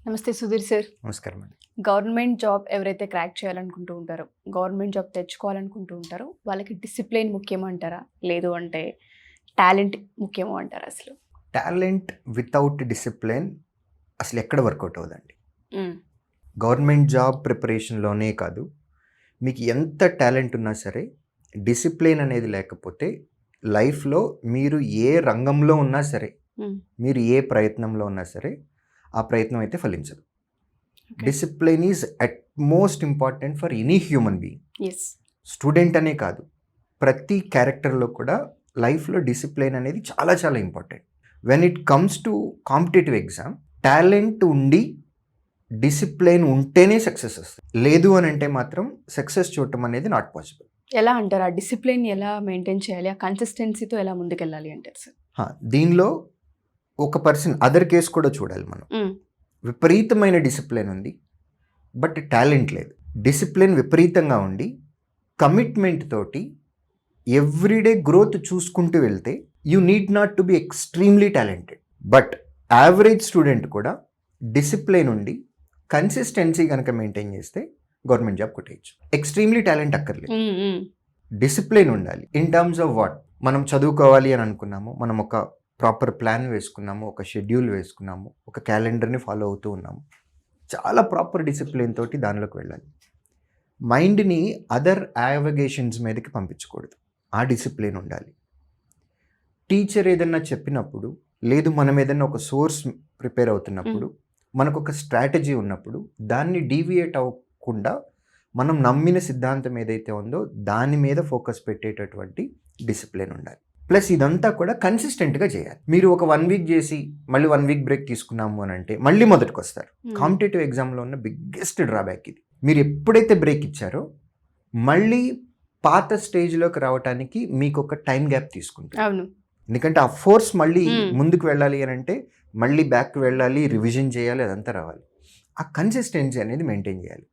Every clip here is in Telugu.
నమస్తే సుధీర్ సార్. నమస్కారం అండి. గవర్నమెంట్ జాబ్ ఎవరైతే క్రాక్ చేయాలనుకుంటూ ఉంటారో, గవర్నమెంట్ జాబ్ తెచ్చుకోవాలనుకుంటూ ఉంటారో, వాళ్ళకి డిసిప్లిన్ ముఖ్యమంటారా? లేదు అంటే టాలెంట్ ముఖ్యమో అంటారా అసలు? టాలెంట్ వితౌట్ డిసిప్లిన్ అసలు ఎక్కడ వర్కౌట్ అవ్వదండి. హ్మ్. గవర్నమెంట్ జాబ్ ప్రిపరేషన్లోనే కాదు, మీకు ఎంత టాలెంట్ ఉన్నా సరే డిసిప్లిన్ అనేది లేకపోతే లైఫ్లో మీరు ఏ రంగంలో ఉన్నా సరే, హ్మ్. మీరు ఏ ప్రయత్నంలో ఉన్నా సరే ఆ ప్రయత్నం అయితే ఫలించదు. Okay. Discipline is at most important for any human being. Yes. Student అనే కాదు, ప్రతి క్యారెక్టర్లో కూడా లైఫ్లో డిసిప్లిన్ అనేది చాలా చాలా important. When it comes to competitive exam, talent ఉండి డిసిప్లిన్ ఉంటేనే సక్సెస్ వస్తుంది. లేదు అని అంటే మాత్రం సక్సెస్ చూడటం అనేది నాట్ పాసిబుల్. ఎలా అంటారు? ఆ డిసిప్లిన్ ఎలా మెయింటైన్ చేయాలి? ఆ కన్సిస్టెన్సీతో ఎలా ముందుకెళ్ళాలి అంటారు సార్? దీనిలో ఒక పర్సన్ అదర్ కేసు కూడా చూడాలి మనం. విపరీతమైన డిసిప్లిన్ ఉంది బట్ టాలెంట్ లేదు. డిసిప్లిన్ విపరీతంగా ఉండి కమిట్మెంట్ తోటి ఎవ్రీడే గ్రోత్ చూసుకుంటూ వెళ్తే you need not to be extremely talented. But average student కూడా డిసిప్లిన్ ఉండి కన్సిస్టెన్సీ కనుక మెయింటైన్ చేస్తే గవర్నమెంట్ జాబ్ కొట్టేయచ్చు. ఎక్స్ట్రీమ్లీ టాలెంట్ అక్కర్లేదు, డిసిప్లిన్ ఉండాలి. ఇన్ టర్మ్స్ ఆఫ్ వాట్, మనం చదువుకోవాలి అని అనుకున్నాము, మనం ఒక ప్రాపర్ ప్లాన్ వేసుకున్నాము, ఒక షెడ్యూల్ వేసుకున్నాము, ఒక క్యాలెండర్ని ఫాలో అవుతూ ఉన్నాము, చాలా ప్రాపర్ డిసిప్లిన్ తోటి దానిలోకి వెళ్ళాలి. మైండ్ని అదర్ యావగేషన్స్ మీదకి పంపించకూడదు, ఆ డిసిప్లిన్ ఉండాలి. టీచర్ ఏదన్నా చెప్పినప్పుడు, లేదు మనం ఏదన్నా ఒక సోర్స్ ప్రిపేర్ అవుతున్నప్పుడు, మనకు ఒక స్ట్రాటజీ ఉన్నప్పుడు దాన్ని డీవియేట్ అవ్వకుండా మనం నమ్మిన సిద్ధాంతం ఏదైతే ఉందో దాని మీద ఫోకస్ పెట్టేటటువంటి డిసిప్లిన్ ఉండాలి. ప్లస్ ఇదంతా కూడా కన్సిస్టెంట్గా చేయాలి. మీరు ఒక 1 వీక్ చేసి మళ్ళీ 1 వీక్ బ్రేక్ తీసుకున్నాము అని అంటే మళ్ళీ మొదటికి వస్తారు. కాంపిటేటివ్ ఎగ్జామ్లో ఉన్న బిగ్గెస్ట్ డ్రాబ్యాక్ ఇది. మీరు ఎప్పుడైతే బ్రేక్ ఇచ్చారో మళ్ళీ పాత స్టేజ్లోకి రావడానికి మీకు ఒక టైం గ్యాప్ తీసుకుంటారు. అవును. ఎందుకంటే ఆ ఫోర్స్ మళ్ళీ ముందుకు వెళ్ళాలి అని అంటే మళ్ళీ బ్యాక్ వెళ్ళాలి, రివిజన్ చేయాలి, అదంతా రావాలి. ఆ కన్సిస్టెన్సీ అనేది మెయింటైన్ చేయాలి.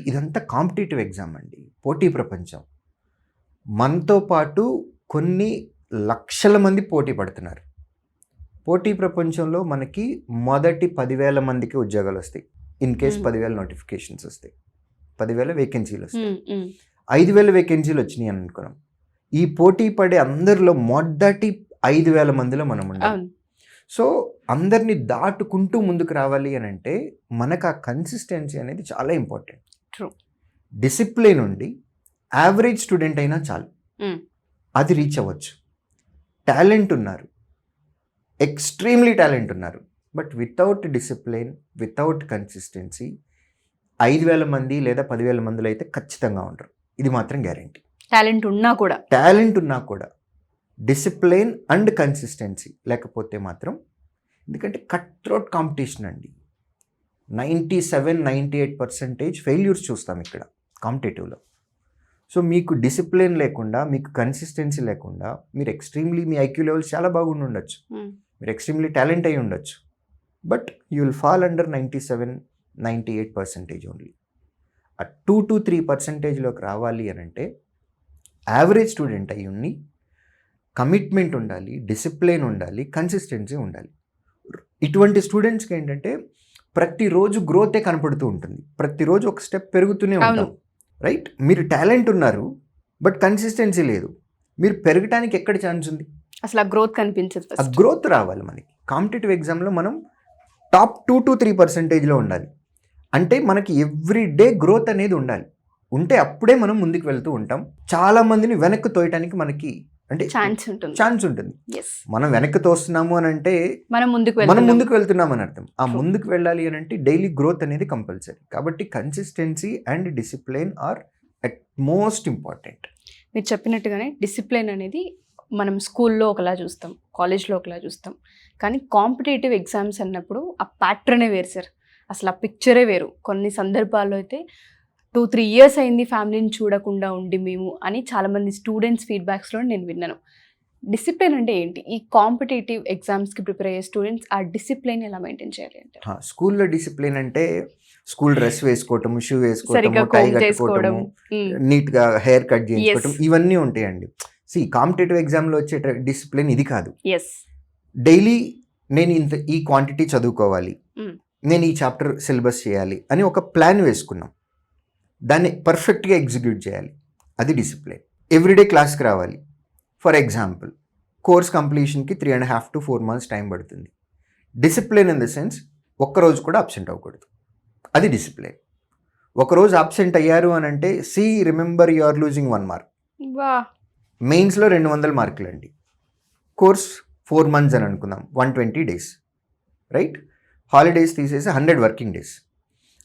ఇదంతా కాంపిటేటివ్ ఎగ్జామ్ అండి, పోటీ ప్రపంచం. మనతో పాటు కొన్ని లక్షల మంది పోటీ పడుతున్నారు. పోటీ ప్రపంచంలో మనకి మొదటి 10,000 మందికి ఉద్యోగాలు వస్తాయి. ఇన్ కేస్ 10,000 నోటిఫికేషన్స్ వస్తాయి, 10,000 వేకెన్సీలు వస్తాయి. 5,000 వేకెన్సీలు వచ్చినాయి అని అనుకున్నాం. ఈ పోటీ పడే అందరిలో మొదటి 5,000 మందిలో మనం ఉండాలి. సో అందరినీ దాటుకుంటూ ముందుకు రావాలి అని అంటే మనకు ఆ కన్సిస్టెన్సీ అనేది చాలా ఇంపార్టెంట్. ట్రూ. డిసిప్లిన్ ఉండి యావరేజ్ స్టూడెంట్ అయినా చాలు, అది రీచ్ అవ్వచ్చు. టాలెంట్ ఉన్నారు, ఎక్స్ట్రీమ్లీ టాలెంట్ ఉన్నారు, but without discipline, without consistency 5,000 మంది లేదా 10,000 మందిలో అయితే ఖచ్చితంగా ఉండరు. ఇది మాత్రం గ్యారంటీ. టాలెంట్ ఉన్నా కూడా డిసిప్లిన్ అండ్ కన్సిస్టెన్సీ లేకపోతే మాత్రం, ఎందుకంటే కట్ త్రోట్ కాంపిటీషన్ అండి. 97-98% ఫెయిల్యూర్స్ చూస్తాం ఇక్కడ కాంపిటేటివ్లో. సో మీకు డిసిప్లిన్ లేకుండా, మీకు కన్సిస్టెన్సీ లేకుండా మీరు ఎక్స్ట్రీమ్లీ, మీ ఐక్యూ లెవెల్స్ చాలా బాగుండి ఉండొచ్చు, మీరు ఎక్స్ట్రీమ్లీ టాలెంట్ అయి ఉండొచ్చు, but you will fall under 97-98% only. ఆ 2-3%లోకి రావాలి అని అంటే యావరేజ్ స్టూడెంట్ అయి ఉండి కమిట్మెంట్ ఉండాలి, డిసిప్లిన్ ఉండాలి, కన్సిస్టెన్సీ ఉండాలి. ఇటువంటి స్టూడెంట్స్కి ఏంటంటే ప్రతిరోజు గ్రోతే కనపడుతూ ఉంటుంది, ప్రతిరోజు ఒక స్టెప్ పెరుగుతూనే ఉంటాం. రైట్? మీరు టాలెంట్ ఉన్నారు బట్ కన్సిస్టెన్సీ లేదు, మీరు పెరగడానికి ఎక్కడ ఛాన్స్ ఉంది? అసలు ఆ గ్రోత్ కనిపించదు. ఆ గ్రోత్ రావాలి మనకి. కాంపిటేటివ్ ఎగ్జామ్లో మనం టాప్ 2-3%లో ఉండాలి. అంటే మనకి ఎవ్రీ డే గ్రోత్ అనేది ఉండాలి. ఉంటే అప్పుడే మనం ముందుకు వెళ్తూ ఉంటాం. చాలా మందిని వెనక్కి తోయటానికి మనకి అంటే ఛాన్స్ ఉంటుంది. మనం వెనక్కి తోస్తున్నాము అని అంటే మనం ముందుకు వెళ్తున్నాం అని అర్థం. ఆ ముందుకు వెళ్ళాలి అని అంటే డైలీ గ్రోత్ అనేది కంపల్సరీ. కాబట్టి consistency and discipline are at most important. మీరు చెప్పినట్టుగానే డిసిప్లిన్ అనేది మనం స్కూల్లో ఒకలా చూస్తాం, కాలేజ్లో ఒకలా చూస్తాం, కానీ కాంపిటేటివ్ ఎగ్జామ్స్ అన్నప్పుడు ఆ ప్యాటర్నే వేరు సార్, అసలు ఆ పిక్చరే వేరు. కొన్ని సందర్భాల్లో అయితే 2-3 years అయింది ఫ్యామిలీని చూడకుండా ఉండి మేము అని చాలామంది స్టూడెంట్స్ ఫీడ్బ్యాక్స్లో నేను విన్నాను. డిసిప్లిన్ అంటే ఏంటి? ఈ కాంపిటేటివ్ ఎగ్జామ్స్కి ప్రిపేర్ అయ్యే స్టూడెంట్స్ ఆ డిసిప్లిన్ ఎలా మెయింటైన్ చేయాలి అంటే? స్కూల్లో డిసిప్లిన్ అంటే స్కూల్ డ్రెస్ వేసుకోవటం, షూ వేసుకోవటం, టై కట్టుకోవడం, నీట్గా హెయిర్ కట్ చేసుకోవటం, ఇవన్నీ ఉంటాయండి. కాంపిటేటివ్ ఎగ్జామ్లో వచ్చే డిసిప్లిన్ ఇది కాదు. డైలీ నేను ఈ క్వాంటిటీ చదువుకోవాలి, నేను ఈ చాప్టర్ సిలబస్ చేయాలి అని ఒక ప్లాన్ వేసుకున్నాం, దాన్ని పర్ఫెక్ట్గా ఎగ్జిక్యూట్ చేయాలి, అది డిసిప్లిన్. ఎవ్రీడే క్లాస్కి రావాలి. ఫర్ ఎగ్జాంపుల్ కోర్స్ కంప్లీషన్కి 3.5 to 4 months టైం పడుతుంది. డిసిప్లిన్ ఇన్ ద సెన్స్ ఒక్కరోజు కూడా అబ్సెంట్ అవ్వకూడదు, అది డిసిప్లిన్. ఒకరోజు అబ్సెంట్ అయ్యారు అని అంటే remember you are losing 1 mark. మెయిన్స్లో 200 మార్కులు అండి, కోర్స్ 4 months అని అనుకుందాం, 120 days, రైట్? హాలిడేస్ తీసేసి 100 working days.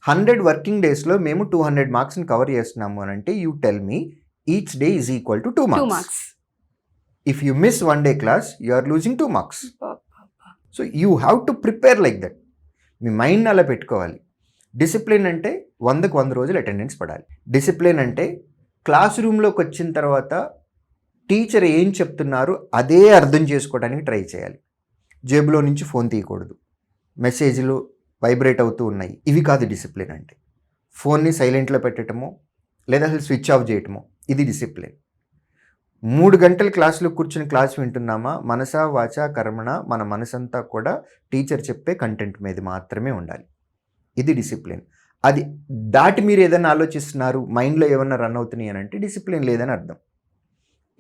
100 working daysలో మేము 200 marksని కవర్ చేస్తున్నాము అని అంటే you tell me each day is equal to 2 marks. If you miss 1 day class, you are losing 2 marks. So you have to prepare like that. మీ మైండ్ అలా పెట్టుకోవాలి. డిసిప్లిన్ అంటే 100కు 100 రోజులు అటెండెన్స్ పడాలి. డిసిప్లిన్ అంటే క్లాస్ రూమ్లోకి వచ్చిన తర్వాత టీచర్ ఏం చెప్తున్నారో అదే అర్థం చేసుకోవడానికి ట్రై చేయాలి. జేబులో నుంచి ఫోన్ తీయకూడదు, మెసేజ్లు వైబ్రేట్ అవుతూ ఉన్నాయి, ఇవి కాదు డిసిప్లిన్ అంటే. ఫోన్ని సైలెంట్లో పెట్టడమో లేదా అసలు స్విచ్ ఆఫ్ చేయటమో, ఇది డిసిప్లిన్. 3 గంటలు క్లాసులో కూర్చుని క్లాస్ వింటున్నామా, మనసా వాచా కర్మణ మన మనసంతా కూడా టీచర్ చెప్పే కంటెంట్ మీద మాత్రమే ఉండాలి, ఇది డిసిప్లిన్. అది దాటి మీరు ఏదైనా ఆలోచిస్తున్నారు, మైండ్లో ఏమన్నా రన్ అవుతున్నాయి అని అంటే డిసిప్లిన్ లేదని అర్థం.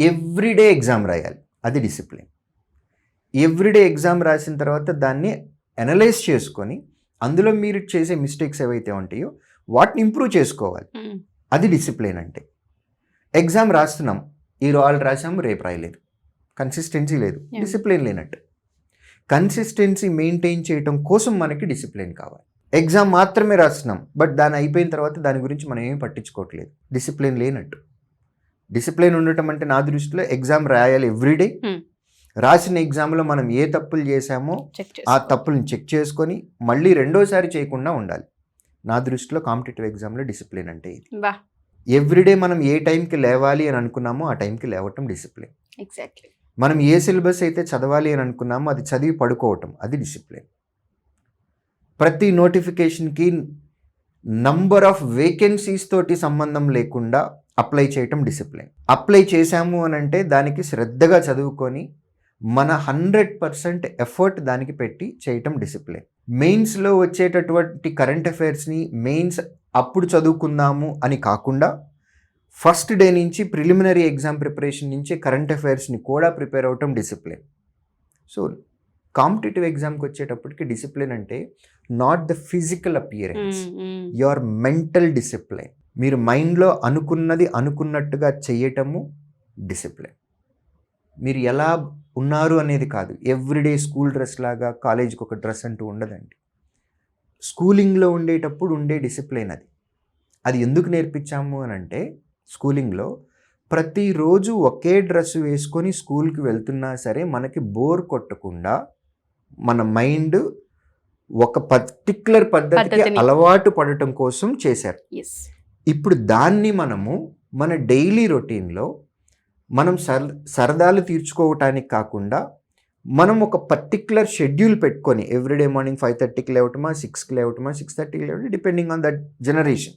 ఎవ్రీడే ఎగ్జామ్ రాయాలి, అది డిసిప్లిన్. ఎవ్రీడే ఎగ్జామ్ రాసిన తర్వాత దాన్ని అనలైజ్ చేసుకొని అందులో మీరు చేసే మిస్టేక్స్ ఏవైతే ఉంటాయో వాటిని ఇంప్రూవ్ చేసుకోవాలి, అది డిసిప్లిన్ అంటే. ఎగ్జామ్ రాస్తున్నాం, ఈ రోజు రాసాము రేపు రాయలేదు, కన్సిస్టెన్సీ లేదు, డిసిప్లిన్ లేనట్టు. కన్సిస్టెన్సీ మెయింటైన్ చేయడం కోసం మనకి డిసిప్లిన్ కావాలి. ఎగ్జామ్ మాత్రమే రాస్తున్నాం, బట్ దాని అయిపోయిన తర్వాత దాని గురించి మనం ఏమీ పట్టించుకోవట్లేదు, డిసిప్లిన్ లేనట్టు. డిసిప్లిన్ ఉండటం అంటే నా దృష్టిలో ఎగ్జామ్ రాయాలి ఎవ్రీడే. రాసిన ఎగ్జామ్లో మనం ఏ తప్పులు చేశామో ఆ తప్పులను చెక్ చేసుకొని మళ్ళీ రెండోసారి చేయకుండా ఉండాలి. నా దృష్టిలో కాంపిటేటివ్ ఎగ్జామ్లో డిసిప్లిన్ అంటే ఇది. ఎవ్రీడే మనం ఏ టైంకి లేవాలి అని అనుకున్నామో ఆ టైంకి లేవటం డిసిప్లిన్. ఎగ్జాక్ట్లీ. మనం ఏ సిలబస్ అయితే చదవాలి అని అనుకున్నామో అది చదివి పడుకోవటం, అది డిసిప్లిన్. ప్రతి నోటిఫికేషన్కి నంబర్ ఆఫ్ వేకెన్సీస్ తోటి సంబంధం లేకుండా అప్లై చేయటం డిసిప్లిన్. అప్లై చేశాము అని అంటే దానికి శ్రద్ధగా చదువుకొని మన 100% ఎఫర్ట్ దానికి పెట్టి చేయటం డిసిప్లిన్. మెయిన్స్లో వచ్చేటటువంటి కరెంట్ అఫైర్స్ని మెయిన్స్ అప్పుడు చదువుకుందాము అని కాకుండా ఫస్ట్ డే నుంచి ప్రిలిమినరీ ఎగ్జామ్ ప్రిపరేషన్ నుంచి కరెంట్ అఫైర్స్ని కూడా ప్రిపేర్ అవటం డిసిప్లిన్. సో కాంపిటేటివ్ ఎగ్జామ్కి వచ్చేటప్పటికి డిసిప్లిన్ అంటే not the physical appearance, your mental discipline. మీరు మైండ్లో అనుకున్నది అనుకున్నట్టుగా చేయటము డిసిప్లిన్. మీరు ఎలా ఉన్నారు అనేది కాదు. ఎవ్రీడే స్కూల్ డ్రెస్ లాగా కాలేజీకి ఒక డ్రెస్ అంటూ ఉండదండి. స్కూలింగ్లో ఉండేటప్పుడు ఉండే డిసిప్లిన్ అది. అది ఎందుకు నేర్పించాము అని అంటే స్కూలింగ్లో ప్రతిరోజు ఒకే డ్రెస్ వేసుకొని స్కూల్కి వెళ్తున్నా సరే మనకి బోర్ కొట్టకుండా మన మైండ్ ఒక పర్టిక్యులర్ పద్ధతికి అలవాటు పడటం కోసం చేశారు. ఇప్పుడు దాన్ని మనము మన డైలీ రొటీన్లో మనం సరదాలు తీర్చుకోవటానికి కాకుండా మనం ఒక పర్టిక్యులర్ షెడ్యూల్ పెట్టుకొని ఎవ్రీడే మార్నింగ్ 5:30కి లేవటమా, 6కి లేవటమా, 6:30కి లేవటం, డిపెండింగ్ ఆన్ దట్ జనరేషన్,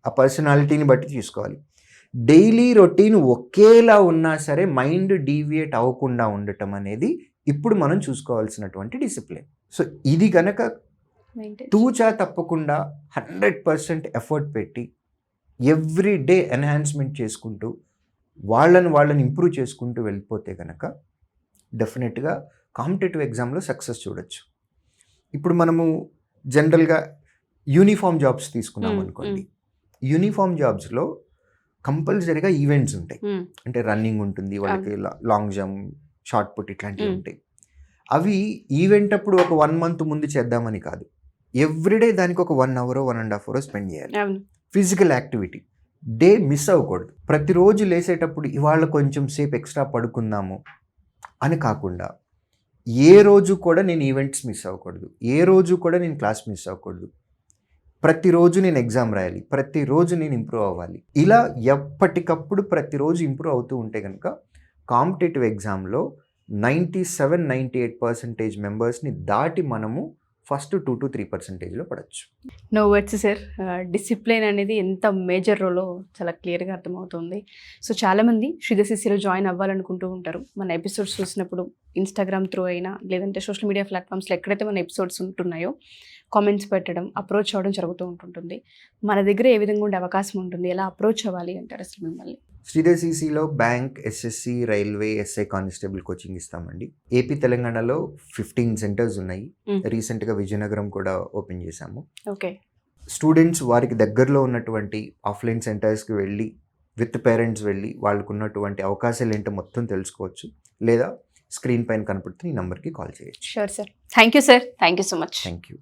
ఆ పర్సనాలిటీని బట్టి తీసుకోవాలి. డైలీ రొటీన్ ఒకేలా ఉన్నా సరే మైండ్ డీవియేట్ అవ్వకుండా ఉండటం అనేది ఇప్పుడు మనం చూసుకోవాల్సినటువంటి డిసిప్లిన్. సో ఇది కనుక తూచా తప్పకుండా 100% ఎఫర్ట్ పెట్టి ఎవ్రీ డే ఎన్హాన్స్మెంట్ చేసుకుంటూ వాళ్ళని ఇంప్రూవ్ చేసుకుంటూ వెళ్ళిపోతే కనుక డెఫినెట్గా కాంపిటేటివ్ ఎగ్జామ్లో సక్సెస్ చూడొచ్చు. ఇప్పుడు మనము జనరల్గా యూనిఫామ్ జాబ్స్ తీసుకున్నాం అనుకోండి. యూనిఫామ్ జాబ్స్లో కంపల్సరీగా ఈవెంట్స్ ఉంటాయి. అంటే రన్నింగ్ ఉంటుంది, వాళ్ళకి లాంగ్ జంప్, షార్ట్ పుట్ ఇట్లాంటివి ఉంటాయి. అవి ఈవెంట్ అప్పుడు ఒక 1 month ముందు చేద్దామని కాదు, ఎవ్రీడే దానికి ఒక 1 hour 1.5 hours స్పెండ్ చేయాలి. ఫిజికల్ యాక్టివిటీ డే మిస్ అవ్వకూడదు. ప్రతిరోజు లేసేటప్పుడు ఇవాళ కొంచెం సేపు ఎక్స్ట్రా పడుకుందాము అని కాకుండా ఏ రోజు కూడా నేను ఈవెంట్స్ మిస్ అవ్వకూడదు, ఏ రోజు కూడా నేను క్లాస్ మిస్ అవ్వకూడదు, ప్రతిరోజు నేను ఎగ్జామ్ రాయాలి, ప్రతిరోజు నేను ఇంప్రూవ్ అవ్వాలి. ఇలా ఎప్పటికప్పుడు ప్రతిరోజు ఇంప్రూవ్ అవుతూ ఉంటే కనుక కాంపిటేటివ్ ఎగ్జామ్లో 97-98% మెంబర్స్ని దాటి మనము ఫస్ట్ 2 to 3% పడవచ్చు. No words sir. డిసిప్లిన్ అనేది ఎంత మేజర్ రోలో చాలా క్లియర్గా అర్థమవుతుంది. సో చాలామంది శ్రీధర్ జాయిన్ అవ్వాలనుకుంటూ ఉంటారు. మన ఎపిసోడ్స్ చూసినప్పుడు ఇన్స్టాగ్రామ్ త్రూ అయినా లేదంటే సోషల్ మీడియా ప్లాట్ఫామ్స్లో ఎక్కడైతే మన ఎపిసోడ్స్ ఉంటున్నాయో కామెంట్స్ పెట్టడం, అప్రోచ్ అవ్వడం జరుగుతూ ఉంటుంటుంది. మన దగ్గర ఏ విధంగా ఉండే అవకాశం ఉంటుంది, ఎలా అప్రోచ్ అవ్వాలి అంటారు అసలు మిమ్మల్ని? శ్రీధర్ సిసిలో bank, SSC, railway, SI constable coaching ఇస్తామండి. ఏపీ తెలంగాణలో 15 సెంటర్స్ ఉన్నాయి. రీసెంట్గా విజయనగరం కూడా ఓపెన్ చేశాము. ఓకే. స్టూడెంట్స్ వారికి దగ్గరలో ఉన్నటువంటి ఆఫ్లైన్ సెంటర్స్కి వెళ్ళి విత్ పేరెంట్స్ వెళ్ళి వాళ్ళకు ఉన్నటువంటి అవకాశాలు ఏంటో మొత్తం తెలుసుకోవచ్చు. లేదా స్క్రీన్ పైన కనపడుతున్న ఈ నెంబర్కి కాల్ చేయొచ్చు. Sure sir. Thank you sir. Thank you so much. Thank you.